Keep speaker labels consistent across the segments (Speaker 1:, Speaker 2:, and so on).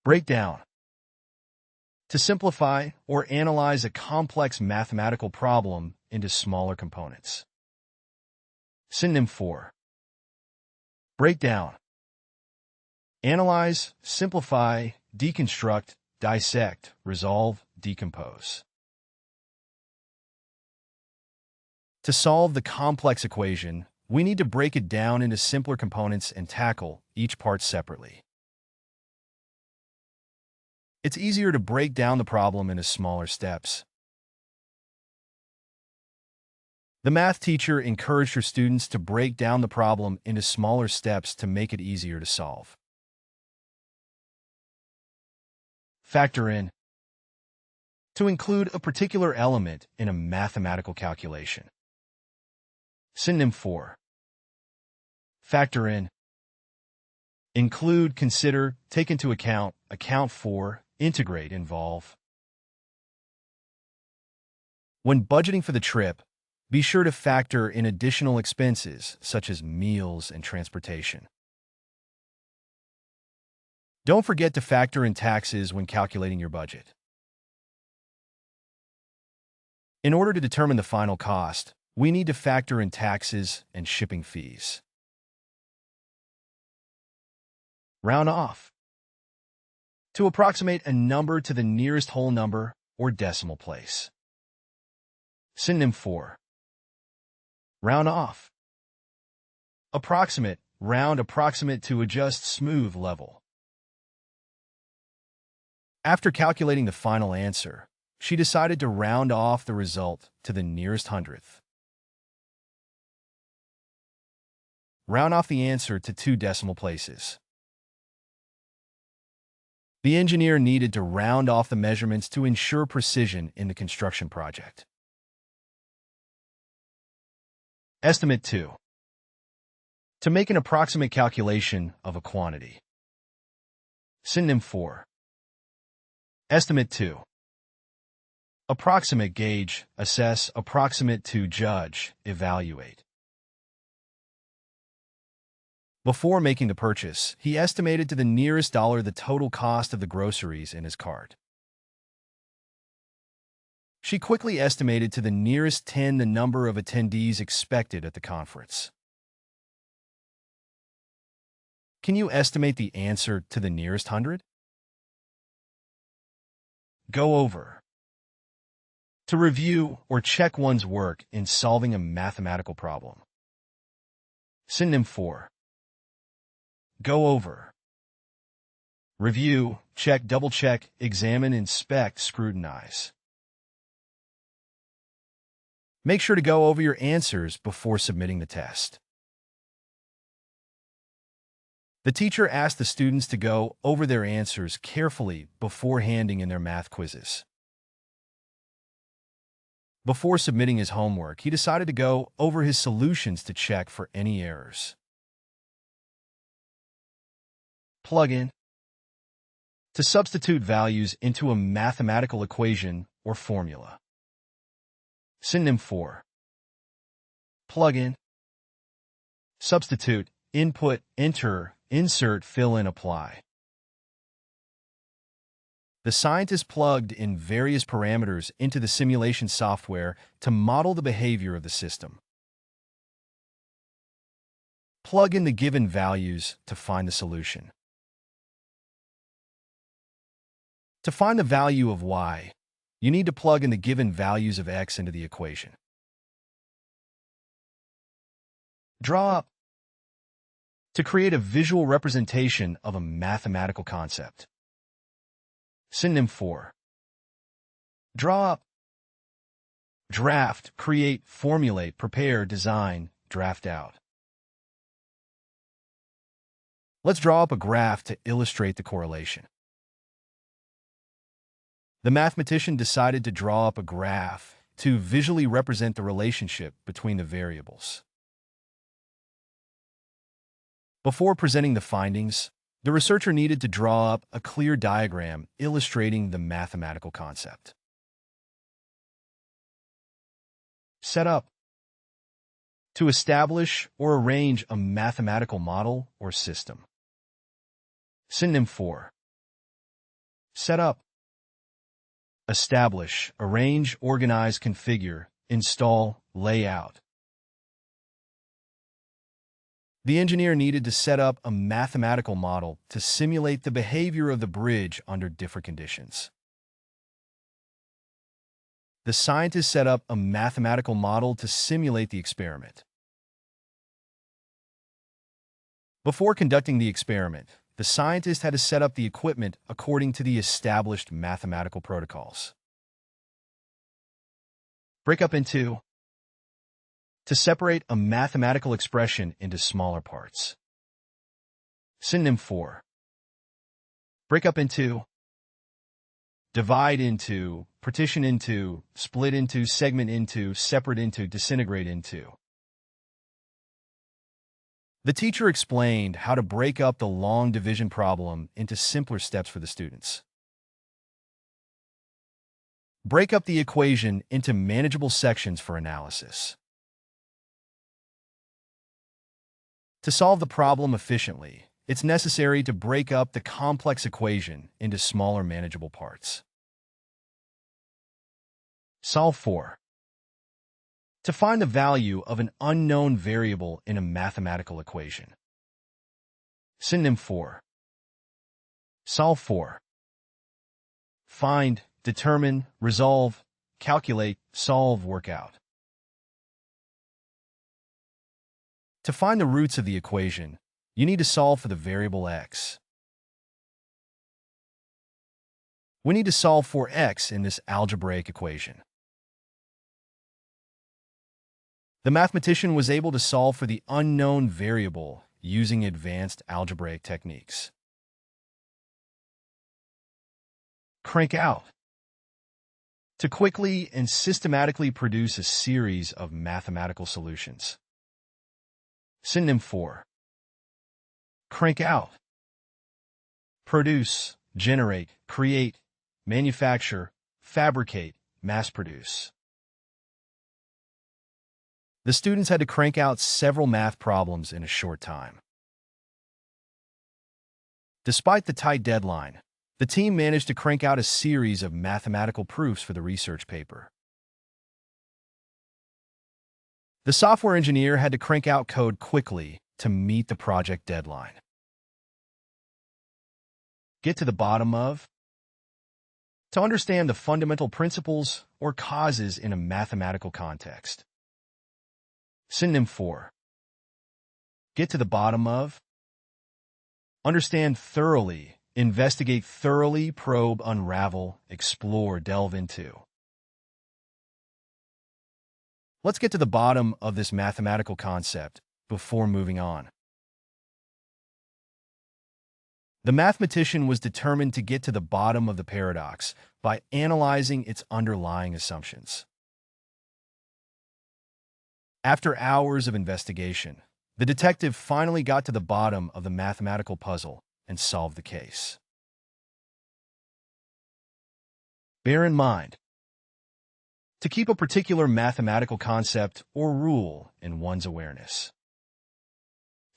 Speaker 1: Break down. To simplify or analyze a complex mathematical problem into smaller components. Synonym for break down. Analyze, simplify, deconstruct, dissect, resolve, decompose. To solve the complex equation, we need to break it down into simpler components and tackle each part separately. It's easier to break down the problem into smaller steps. The math teacher encouraged her students to break down the problem into smaller steps to make it easier to solve. Factor in. To include a particular element in a mathematical calculation. Synonym for factor in. Include, consider, take into account, account for, integrate, involve. When budgeting for the trip, be sure to factor in additional expenses such as meals and transportation. Don't forget to factor in taxes when calculating your budget. In order to determine the final cost, we need to factor in taxes and shipping fees. Round off. To approximate a number to the nearest whole number or decimal place. Synonym for round off. Approximate, round, approximate, to adjust, smooth, level. After calculating the final answer, she decided to round off the result to the nearest hundredth. Round off the answer to 2 decimal places. The engineer needed to round off the measurements to ensure precision in the construction project. Estimate 2. To make an approximate calculation of a quantity. Synonym for estimate 2. Approximate, gauge, assess, approximate, to judge, evaluate. Before making the purchase, he estimated to the nearest dollar the total cost of the groceries in his cart. She quickly estimated to the nearest 10 the number of attendees expected at the conference. Can you estimate the answer to the nearest 100? Go over. To review or check one's work in solving a mathematical problem. Synonym for go over. Review, check, double-check, examine, inspect, scrutinize. Make sure to go over your answers before submitting the test. The teacher asked the students to go over their answers carefully before handing in their math quizzes. Before submitting his homework, he decided to go over his solutions to check for any errors. Plug in. To substitute values into a mathematical equation or formula. Synonym for plug in. Substitute, input, enter, insert, fill in, apply. The scientist plugged in various parameters into the simulation software to model the behavior of the system. Plug in the given values to find the solution. To find the value of y, you need to plug in the given values of x into the equation. Draw up. To create a visual representation of a mathematical concept. Synonym for draw up. Draft, create, formulate, prepare, design, draft out. Let's draw up a graph to illustrate the correlation. The mathematician decided to draw up a graph to visually represent the relationship between the variables. Before presenting the findings, the researcher needed to draw up a clear diagram illustrating the mathematical concept. Set up. To establish or arrange a mathematical model or system. Synonym for Set up. Establish, arrange, organize, configure, install, layout. The engineer needed to set up a mathematical model to simulate the behavior of the bridge under different conditions. The scientist set up a mathematical model to simulate the experiment. Before conducting the experiment, the scientist had to set up the equipment according to the established mathematical protocols. Break up into. To separate a mathematical expression into smaller parts. Synonym for. Break up into. Divide into, partition into, split into, segment into, separate into, disintegrate into. The teacher explained how to break up the long division problem into simpler steps for the students. Break up the equation into manageable sections for analysis. To solve the problem efficiently, it's necessary to break up the complex equation into smaller manageable parts. Solve for. To find the value of an unknown variable in a mathematical equation. Synonym for. Solve for. Find, determine, resolve, calculate, solve, work out. To find the roots of the equation, you need to solve for the variable x. We need to solve for x in this algebraic equation. The mathematician was able to solve for the unknown variable using advanced algebraic techniques. Crank out. To quickly and systematically produce a series of mathematical solutions. Synonym for. Crank out. Produce, generate, create, manufacture, fabricate, mass produce. The students had to crank out several math problems in a short time. Despite the tight deadline, the team managed to crank out a series of mathematical proofs for the research paper. The software engineer had to crank out code quickly to meet the project deadline. Get to the bottom of. To understand the fundamental principles or causes in a mathematical context. Synonym for. Get to the bottom of. Understand thoroughly, investigate thoroughly, probe, unravel, explore, delve into. Let's get to the bottom of this mathematical concept before moving on. The mathematician was determined to get to the bottom of the paradox by analyzing its underlying assumptions. After hours of investigation, the detective finally got to the bottom of the mathematical puzzle and solved the case. Bear in mind, to keep a particular mathematical concept or rule in one's awareness.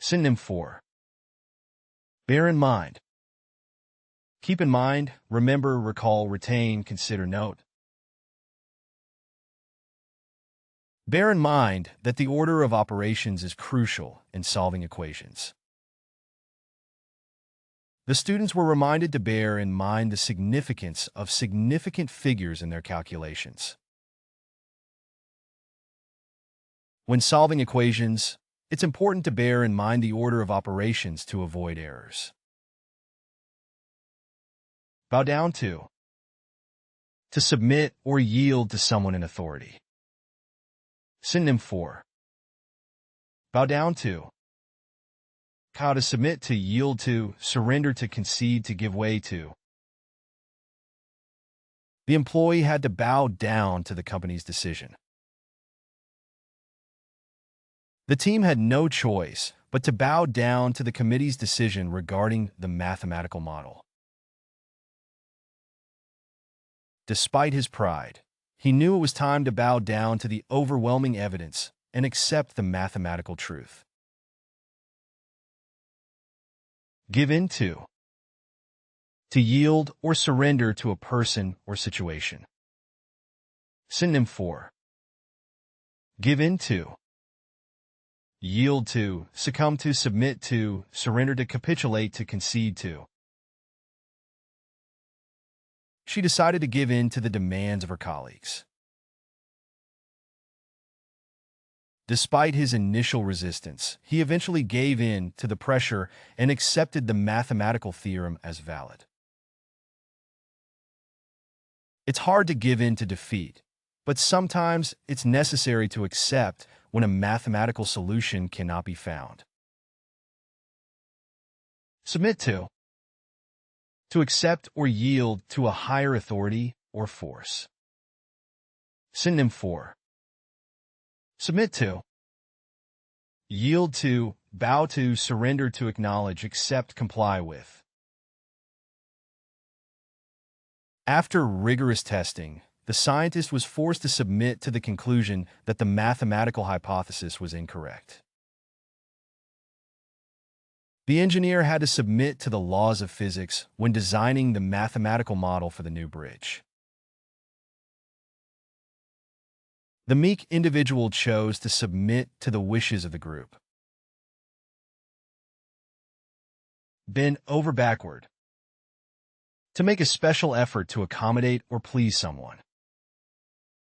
Speaker 1: Synonym for. Bear in mind. Keep in mind, remember, recall, retain, consider, note. Bear in mind that the order of operations is crucial in solving equations. The students were reminded to bear in mind the significance of significant figures in their calculations. When solving equations, it's important to bear in mind the order of operations to avoid errors. Bow down to. To submit or yield to someone in authority. Synonym for. Bow down to. To submit, to yield to, surrender to, concede to, give way to. The employee had to bow down to the company's decision. The team had no choice but to bow down to the committee's decision regarding the mathematical model. Despite his pride, he knew it was time to bow down to the overwhelming evidence and accept the mathematical truth. Give in to. To yield or surrender to a person or situation. Synonym for give in to, yield to, succumb to, submit to, surrender to, capitulate to, concede to. She decided to give in to the demands of her colleagues. Despite his initial resistance, he eventually gave in to the pressure and accepted the mathematical theorem as valid. It's hard to give in to defeat, but sometimes it's necessary to accept when a mathematical solution cannot be found. Submit to accept or yield to a higher authority or force. Synonym for submit to, yield to, bow to, surrender to, acknowledge, accept, comply with. After rigorous testing, the scientist was forced to submit to the conclusion that the mathematical hypothesis was incorrect. The engineer had to submit to the laws of physics when designing the mathematical model for the new bridge. The meek individual chose to submit to the wishes of the group. Bend over backward. To make a special effort to accommodate or please someone.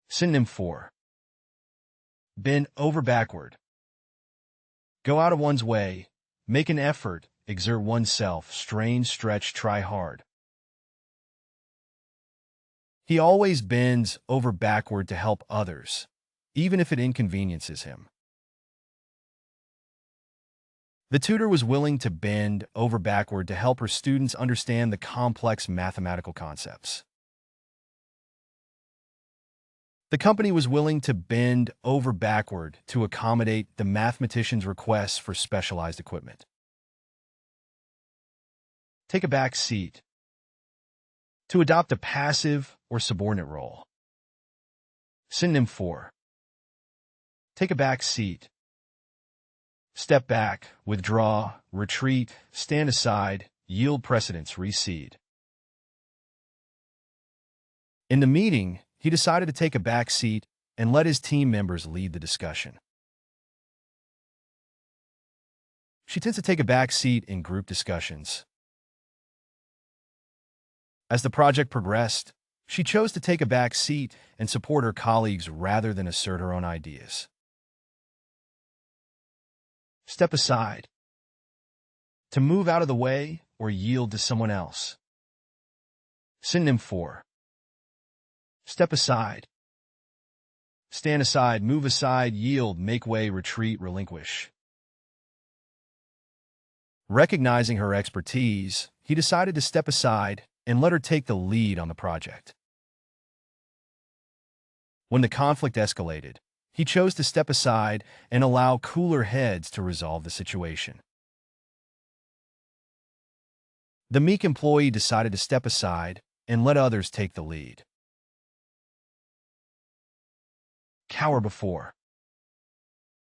Speaker 1: Synonym for bend over backward. Go out of one's way, make an effort, exert oneself, strain, stretch, try hard. He always bends over backward to help others, even if it inconveniences him. The tutor was willing to bend over backward to help her students understand the complex mathematical concepts. The company was willing to bend over backward to accommodate the mathematician's requests for specialized equipment. Take a back seat. To adopt a passive or subordinate role. Synonym for take a back seat. Step back, withdraw, retreat, stand aside, yield precedence, recede. In the meeting, he decided to take a back seat and let his team members lead the discussion. She tends to take a back seat in group discussions. As the project progressed, she chose to take a back seat and support her colleagues rather than assert her own ideas. Step aside. To move out of the way or yield to someone else. Synonym for step aside. Stand aside, move aside, yield, make way, retreat, relinquish. Recognizing her expertise, he decided to step aside and let her take the lead on the project. When the conflict escalated, he chose to step aside and allow cooler heads to resolve the situation. The meek employee decided to step aside and let others take the lead. Cower before.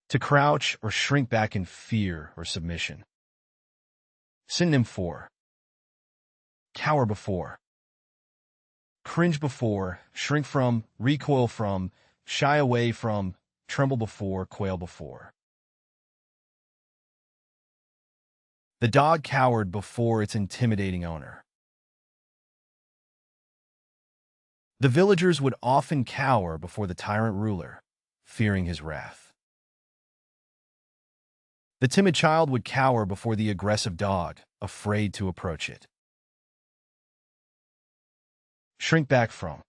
Speaker 1: To crouch or shrink back in fear or submission. Synonym for cower before. Cringe before, shrink from, recoil from, shy away from, tremble before, quail before. The dog cowered before its intimidating owner. The villagers would often cower before the tyrant ruler, fearing his wrath. The timid child would cower before the aggressive dog, afraid to approach it. Shrink back from.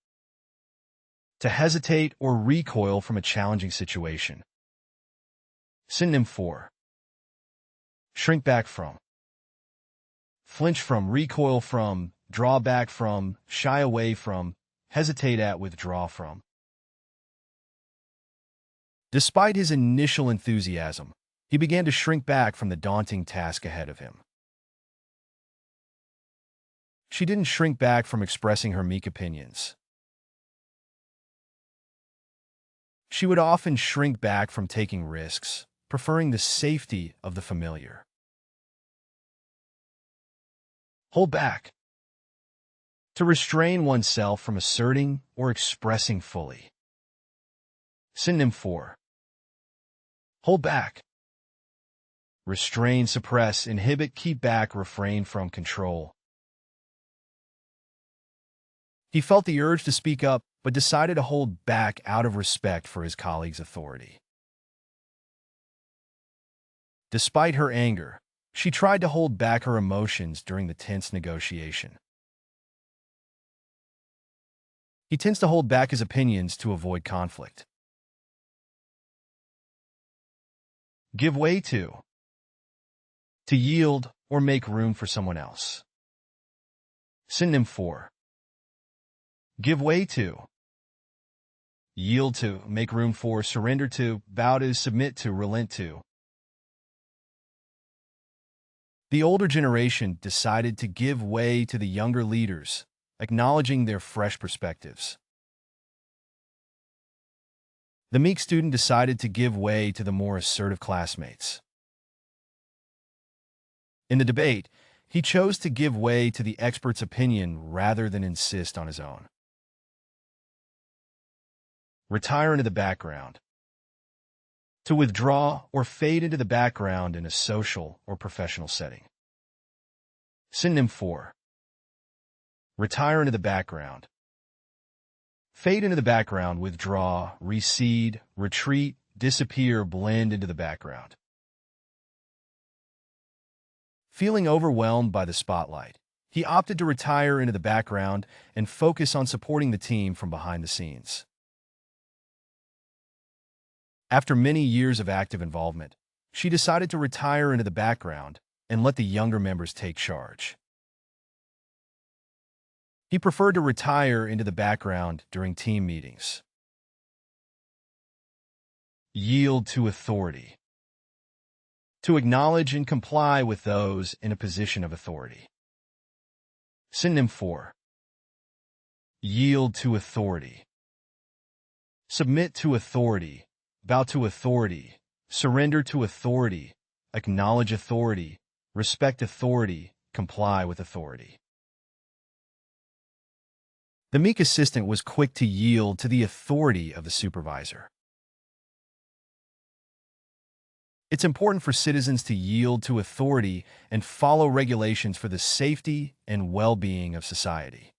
Speaker 1: To hesitate or recoil from a challenging situation. Synonym for shrink back from. Flinch from, recoil from, draw back from, shy away from, hesitate at, withdraw from. Despite his initial enthusiasm, he began to shrink back from the daunting task ahead of him. She didn't shrink back from expressing her meek opinions. She would often shrink back from taking risks, preferring the safety of the familiar. Hold back. To restrain oneself from asserting or expressing fully. Synonym 4. Hold back. Restrain, suppress, inhibit, keep back, refrain from, control. He felt the urge to speak up, but decided to hold back out of respect for his colleague's authority. Despite her anger, she tried to hold back her emotions during the tense negotiation. He tends to hold back his opinions to avoid conflict. Give way to. To yield or make room for someone else. Synonym 4. Give way to. Yield to, make room for, surrender to, bow to, submit to, relent to. The older generation decided to give way to the younger leaders, acknowledging their fresh perspectives. The meek student decided to give way to the more assertive classmates. In the debate, he chose to give way to the expert's opinion rather than insist on his own. Retire into the background. To withdraw or fade into the background in a social or professional setting. Synonym 4. Retire into the background. Fade into the background, withdraw, recede, retreat, disappear, blend into the background. Feeling overwhelmed by the spotlight, he opted to retire into the background and focus on supporting the team from behind the scenes. After many years of active involvement, she decided to retire into the background and let the younger members take charge. He preferred to retire into the background during team meetings. Yield to authority. To acknowledge and comply with those in a position of authority. Synonym 4. Yield to authority. Submit to authority. Bow to authority, surrender to authority, acknowledge authority, respect authority, comply with authority. The meek assistant was quick to yield to the authority of the supervisor. It's important for citizens to yield to authority and follow regulations for the safety and well-being of society.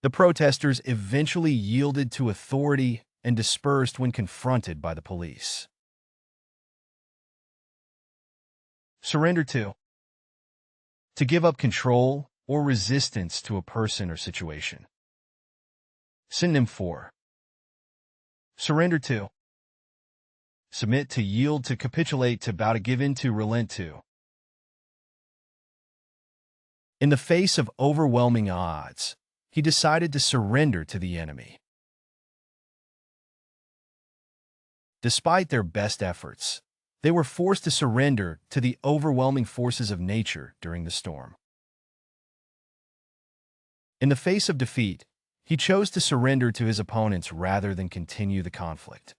Speaker 1: The protesters eventually yielded to authority and dispersed when confronted by the police. Surrender to. To give up control or resistance to a person or situation. Synonym 4. Surrender to. Submit to, yield to, capitulate to, bow to, give in to, relent to. In the face of overwhelming odds, he decided to surrender to the enemy. Despite their best efforts, they were forced to surrender to the overwhelming forces of nature during the storm. In the face of defeat, he chose to surrender to his opponents rather than continue the conflict.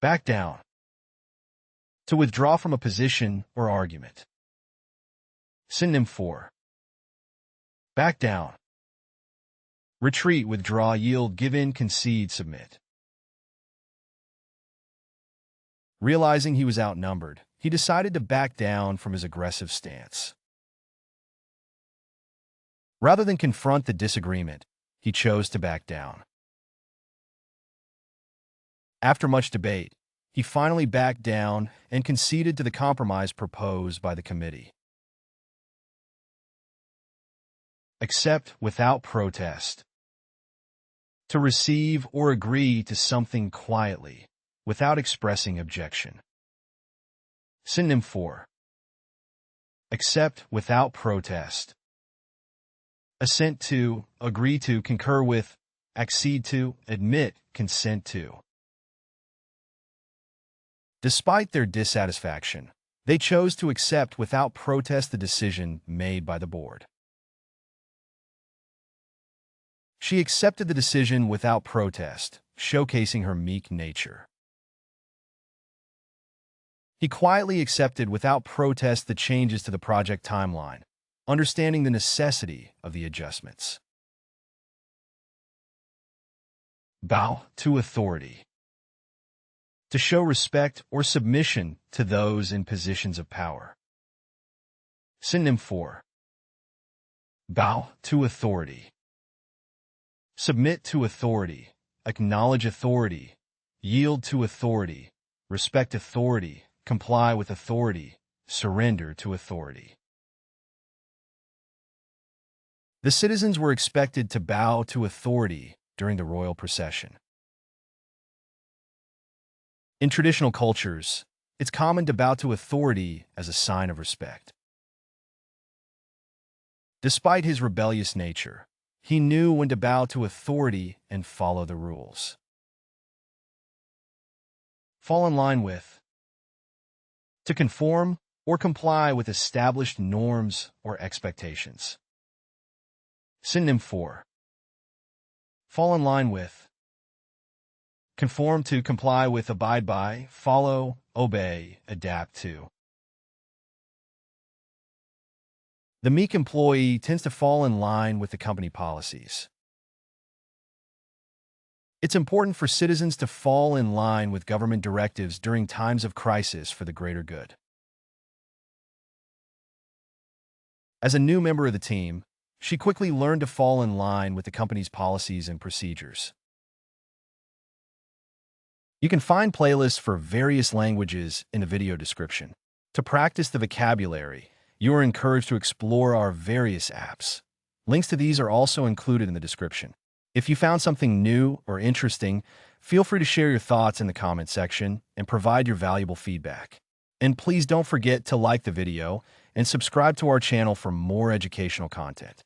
Speaker 1: Back down. To withdraw from a position or argument. Synonym 4. Back down. Retreat, withdraw, yield, give in, concede, submit. Realizing he was outnumbered, he decided to back down from his aggressive stance. Rather than confront the disagreement, he chose to back down. After much debate, he finally backed down and conceded to the compromise proposed by the committee. Accept without protest. To receive or agree to something quietly, without expressing objection. Synonym 4. Accept without protest. Assent to, agree to, concur with, accede to, admit, consent to. Despite their dissatisfaction, they chose to accept without protest the decision made by the board. She accepted the decision without protest, showcasing her meek nature. He quietly accepted without protest the changes to the project timeline, understanding the necessity of the adjustments. Bow to authority. To show respect or submission to those in positions of power. Synonym for bow to authority. Submit to authority, acknowledge authority, yield to authority, respect authority, comply with authority, surrender to authority. The citizens were expected to bow to authority during the royal procession. In traditional cultures, it's common to bow to authority as a sign of respect. Despite his rebellious nature, he knew when to bow to authority and follow the rules. Fall in line with. To conform or comply with established norms or expectations. Synonym for fall in line with. Conform to, comply with, abide by, follow, obey, adapt to. The meek employee tends to fall in line with the company policies. It's important for citizens to fall in line with government directives during times of crisis for the greater good. As a new member of the team, she quickly learned to fall in line with the company's policies and procedures. You can find playlists for various languages in the video description. To practice the vocabulary, you are encouraged to explore our various apps. Links to these are also included in the description. If you found something new or interesting, feel free to share your thoughts in the comment section and provide your valuable feedback. And please don't forget to like the video and subscribe to our channel for more educational content.